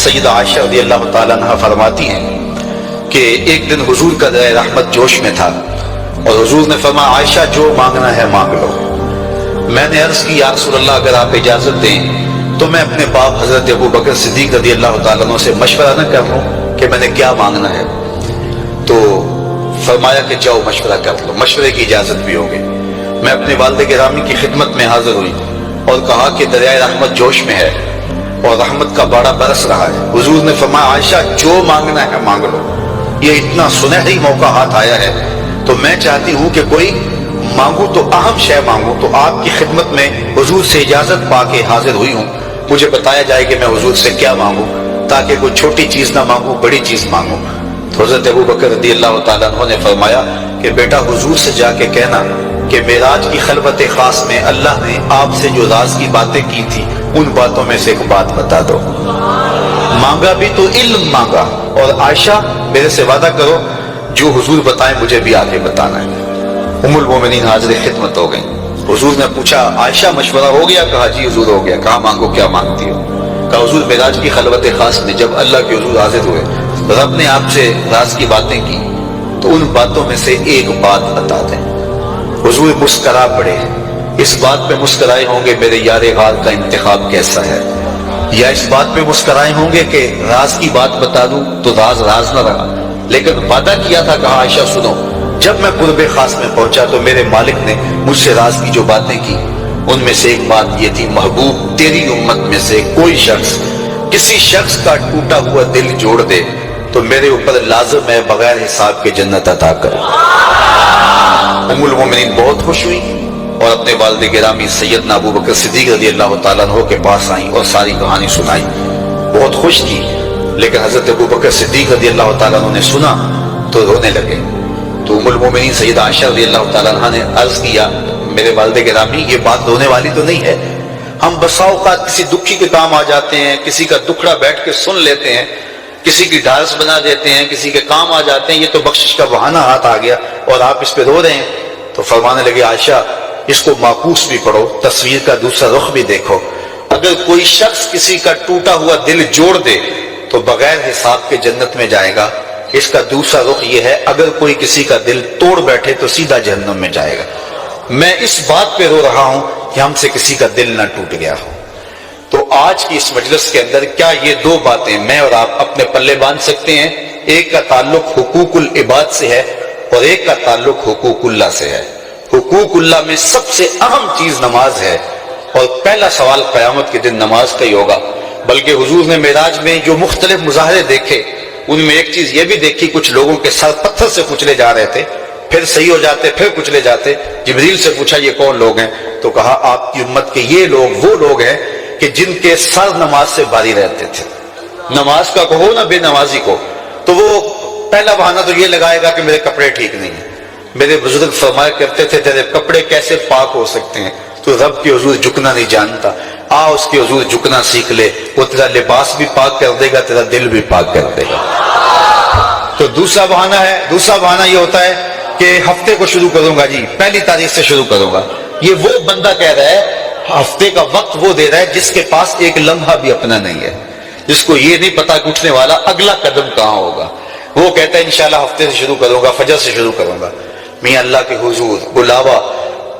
سیدہ عائشہ رضی اللہ تعالیٰ عنہ فرماتی ہیں کہ ایک دن حضور کا دریا رحمت جوش میں تھا اور حضور نے فرمایا عائشہ جو مانگنا ہے مانگ لو۔ میں نے عرض کی یا رسول اللہ اگر آپ اجازت دیں تو میں اپنے باپ حضرت ابو بکر صدیق رضی اللہ تعالیٰ عنہ سے مشورہ نہ کر لوں کہ میں نے کیا مانگنا ہے؟ تو فرمایا کہ جاؤ مشورہ کر لو، مشورے کی اجازت بھی ہوگی۔ میں اپنے والد گرامی کی خدمت میں حاضر ہوئی اور کہا کہ دریائے رحمت جوش میں ہے اور رحمت کا باڑا برس رہا ہے۔ حضور نے فرمایا عائشہ جو مانگنا ہے مانگ لو، یہ اتنا سنہری موقع ہاتھ آیا ہے تو میں چاہتی ہوں کہ کوئی مانگو تو اہم شے مانگو۔ تو آپ کی خدمت میں حضور سے اجازت پا کے حاضر ہوئی ہوں، مجھے بتایا جائے کہ میں حضور سے کیا مانگوں تاکہ کوئی چھوٹی چیز نہ مانگوں، بڑی چیز مانگوں۔ تو حضرت ابو بکر رضی اللہ تعالیٰ عنہ نے فرمایا کہ بیٹا حضور سے جا کے کہنا کہ معراج کی خلوت خاص میں اللہ نے آپ سے جو راز کی باتیں کی تھی ان باتوں میں سے ایک بات بتا دو۔ مانگا بھی تو علم مانگا، اور عائشہ میرے سے وعدہ کرو جو حضور بتائیں مجھے بھی آگے بتانا ہے۔ ام المومنین حاضر خدمت ہو گئی۔ حضور نے پوچھا عائشہ مشورہ ہو گیا؟ کہا جی حضور ہو گیا۔ کہا مانگو کیا مانگتی ہو؟ کہا حضور معراج کی خلوت خاص میں جب اللہ کے حضور حاضر ہوئے رب نے آپ سے راز کی باتیں کی تو ان باتوں میں سے ایک بات بتا دیں۔ حضور مسکرا پڑے، اس بات پہ مسکرائے ہوں گے میرے یار غار کا انتخاب کیسا ہے، یا اس بات پہ مسکرائے ہوں گے کہ راز کی بات بتا دوں تو راز راز نہ رہا، لیکن وعدہ کیا تھا۔ کہا عائشہ سنو، جب میں قرب خاص میں پہنچا تو میرے مالک نے مجھ سے راز کی جو باتیں کی ان میں سے ایک بات یہ تھی محبوب تیری امت میں سے کوئی شخص کسی شخص کا ٹوٹا ہوا دل جوڑ دے تو میرے اوپر لازم ہے بغیر حساب کے جنت عطا کرو۔ ام المومنین بہت خوش ہوئی اور اپنے والد گرامی سیدنا ابو بکر صدیق رضی اللہ تعالیٰ عنہ کے پاس آئیں اور ساری کہانی سنائی۔ بہت خوش تھی، لیکن حضرت ابو بکر صدیق رضی اللہ تعالیٰ عنہ نے سنا تو رونے لگے۔ تو ام المومنین سیدہ عائشہ رضی اللہ تعالیٰ عنہ نے عرض کیا میرے والد گرامی یہ بات رونے والی تو نہیں ہے، ہم بسا اوقات کسی دکھی کے کام آ جاتے ہیں، کسی کا دکھڑا بیٹھ کے سن لیتے ہیں، کسی کی ڈھارس بنا دیتے ہیں، کسی کے کام آ جاتے ہیں، یہ تو بخشش کا بہانہ ہاتھ آ گیا اور آپ اس پہ رو رہے ہیں۔ تو فرمانے لگے عائشہ اس کو معکوس بھی پڑھو، تصویر کا دوسرا رخ بھی دیکھو، اگر کوئی شخص کسی کا ٹوٹا ہوا دل جوڑ دے تو بغیر حساب کے جنت میں جائے گا، اس کا دوسرا رخ یہ ہے اگر کوئی کسی کا دل توڑ بیٹھے تو سیدھا جہنم میں جائے گا۔ میں اس بات پہ رو رہا ہوں کہ ہم سے کسی کا دل نہ ٹوٹ گیا ہو۔ تو آج کی اس مجلس کے اندر کیا یہ دو باتیں میں اور آپ اپنے پلے باندھ سکتے ہیں؟ ایک کا تعلق حقوق العباد سے ہے اور ایک کا تعلق حقوق اللہ سے ہے۔ حقوق اللہ میں سب سے اہم چیز نماز ہے اور پہلا سوال قیامت کے دن نماز کا ہی ہوگا۔ بلکہ حضور نے معراج میں جو مختلف مظاہرے دیکھے ان میں ایک چیز یہ بھی دیکھی، کچھ لوگوں کے سر پتھر سے کچلے جا رہے تھے، پھر صحیح ہو جاتے، پھر کچلے جاتے۔ جبریل سے پوچھا یہ کون لوگ ہیں؟ تو کہا آپ کی امت کے یہ لوگ وہ لوگ ہیں کہ جن کے سر نماز سے باری رہتے تھے۔ نماز کا کہو نہ بے نمازی کو، تو وہ پہلا بہانہ تو یہ لگائے گا کہ میرے کپڑے ٹھیک نہیں ہیں۔ میرے بزرگ فرمایا کرتے تھے تیرے کپڑے کیسے پاک ہو سکتے ہیں؟ تو رب کے حضور جھکنا نہیں جانتا، آ اس کے حضور جھکنا سیکھ لے، وہ تیرا لباس بھی پاک کر دے گا، تیرا دل بھی پاک کر دے گا۔ تو دوسرا بہانہ یہ ہوتا ہے کہ ہفتے کو شروع کروں گا جی، پہلی تاریخ سے شروع کروں گا۔ یہ وہ بندہ کہہ رہا ہے، ہفتے کا وقت وہ دے رہا ہے جس کے پاس ایک لمحہ بھی اپنا نہیں ہے، جس کو یہ نہیں پتا کہ اٹھنے والا اگلا قدم کہاں ہوگا۔ وہ کہتا ہے انشاءاللہ ہفتے سے شروع کروں گا، فجر سے شروع کروں گا۔ میاں اللہ کے حضور بلاوا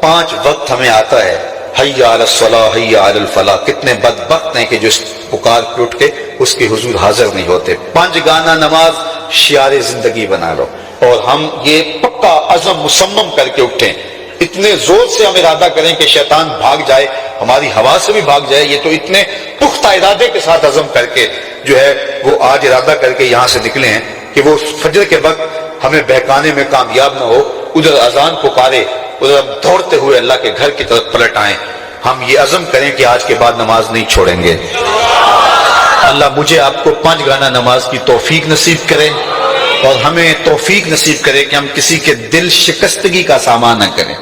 5 وقت ہمیں آتا ہے، حی علی الصلاۃ حی علی الفلاح۔ کتنے بدبخت ہیں کہ جو اس پکار پہ اٹھ کے اس کے حضور حاضر نہیں ہوتے۔ 5 گانا نماز شعار زندگی بنا لو، اور ہم یہ پکا عزم مصمم کر کے اٹھیں، اتنے زور سے ہم ارادہ کریں کہ شیطان بھاگ جائے، ہماری ہوا سے بھی بھاگ جائے۔ یہ تو اتنے پختہ ارادے کے ساتھ عزم کر کے جو ہے وہ آج ارادہ کر کے یہاں سے نکلے ہیں کہ وہ فجر کے وقت ہمیں بہکانے میں کامیاب نہ ہو، ادھر اذان پکارے ادھر ہم دوڑتے ہوئے اللہ کے گھر کی طرف پلٹ آئیں۔ ہم یہ عزم کریں کہ آج کے بعد نماز نہیں چھوڑیں گے۔ اللہ مجھے آپ کو 5 گانا نماز کی توفیق نصیب کرے اور ہمیں توفیق نصیب کرے کہ ہم کسی کے دل شکستگی کا سامان نہ کریں۔